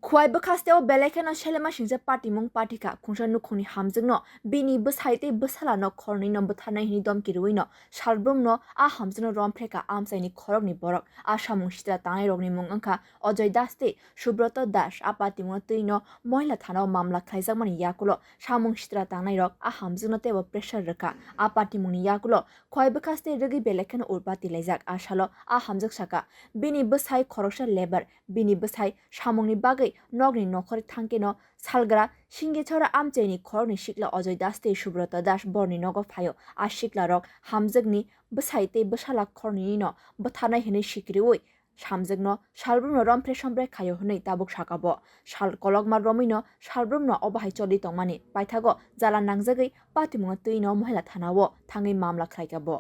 Khwai bakhaste belekena shelema singja party mung party ka khungsa nukhungni hamjwkno bini bwsaite bwsala no khorni no bwthanai hini domki riwi no salbrum no a hamjwkno rompherekha amsaini khorokni borok a samung sitra tanai rokni mung angkha Ajoy daste Subroto das a party mung tui no mohila thana mamla khlaijakmani yakulo samung sitra tanai rok a hamjwkno tebo pressure rakha a party mungni yakulo khwai bakhaste rigi belekena urpati laijak a salo a hamjwk saka bini bwsai khoroksa lebar bini bwsai samungni bagai nogni nokhori thangkeno salgra singe chora amchaini khorokni sikla Ajoy daste Subroto das borni nogo phayo a sikla rok hamjwkni bwsaite bwsala khorni no bwthanai hini sikriwi hamjwkno salbrumno rompre sombre khayo hwnwi tabuk sakabo sal kolokma romino salbrumno obahai choli tongmani paithago jala nangjagui patimung tuino mohila thanao thangui mamla khlaikabo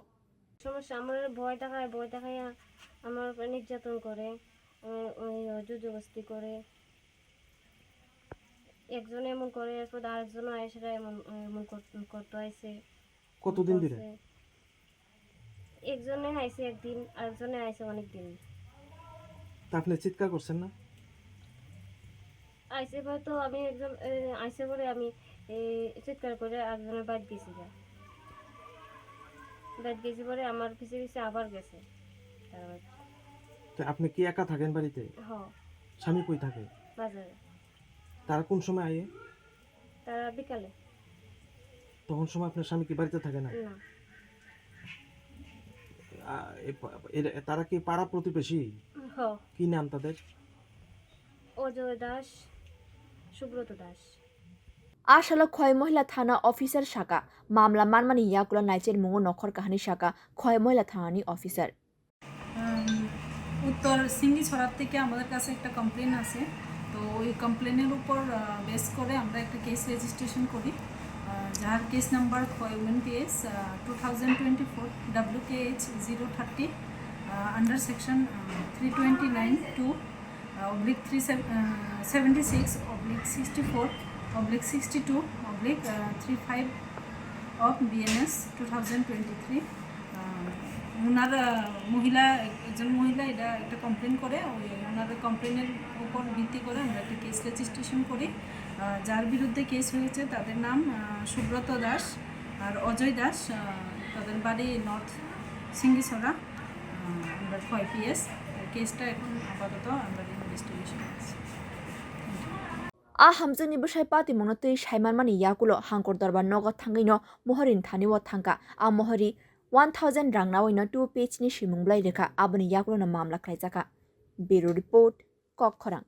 সমস্যা আমার ভয় দেখায় আমার উপর নির্যাতন করে জুজুবস্তি করে একজন এমন করে এরপর আরেকজন আয়েশরা এমন করতে আইছে কতদিন ধরে একজনে আইছে একদিন আরেকজনে আইছে অনেক দিন তা আপনি চিৎকার করছেন না আইছে হয়তো আমি একজন আইছে পরে আমি চিৎকার করে একজনের বাড়ি গেছি পরে আমার পিছে আবার গেছে তো আপনি কি একা থাকেন বাড়িতে হ্যাঁ স্বামী কই থাকে বাজারে তারা কোন সময় আয়ে তারা বিকালে তখন সময় আপনার স্বামী কি বাড়িতে থাকে না না তারা কি পাড়া প্রতিবেশী হ্যাঁ কি নাম তাদের অজয় দাস সুব্রত দাস আসলে খয় মহিলা থানা অফিসার শাখা মামলা মানমানি ইয়াকুলা নাইচের মুঙ্গো নখর কাহানি শাখা খয় মহিলা থানানি অফিসার উত্তর সিঙ্গিছড়ার থেকে আমাদের কাছে একটা কমপ্লেন আছে তো ওই কমপ্লেনের উপর বেস করে আমরা একটা কেস রেজিস্ট্রেশন করি যার কেস নাম্বার খয়উমেন PS 2024 WKH 030 under section 329/2 326/64/62/35 of BNS 2023 ওনার একজন মহিলা এটা একটা কমপ্লেন করে ওনার কমপ্লেনের উপর ভিত্তি করে আমরা একটা কেস রেজিস্ট্রেশন করি যার বিরুদ্ধে কেস হয়েছে তাদের নাম সুব্রত দাস আর অজয় দাস তাদের বাড়ি নর্থ সিঙ্গিছড়া আমরা 5 PS কেসটা এখন আপাতত আমরা ইনভেস্টিগেশন করছি a hamjwkni bwsai patimungno tui saimanmani yakulo hangkor darbar nogo thangui no mohorin thaniwo thangka a mohori 1000 rang naoino 2 page ni simung blai rekha aboni yakulo no mamla khlaijaka bureau report Nukhungni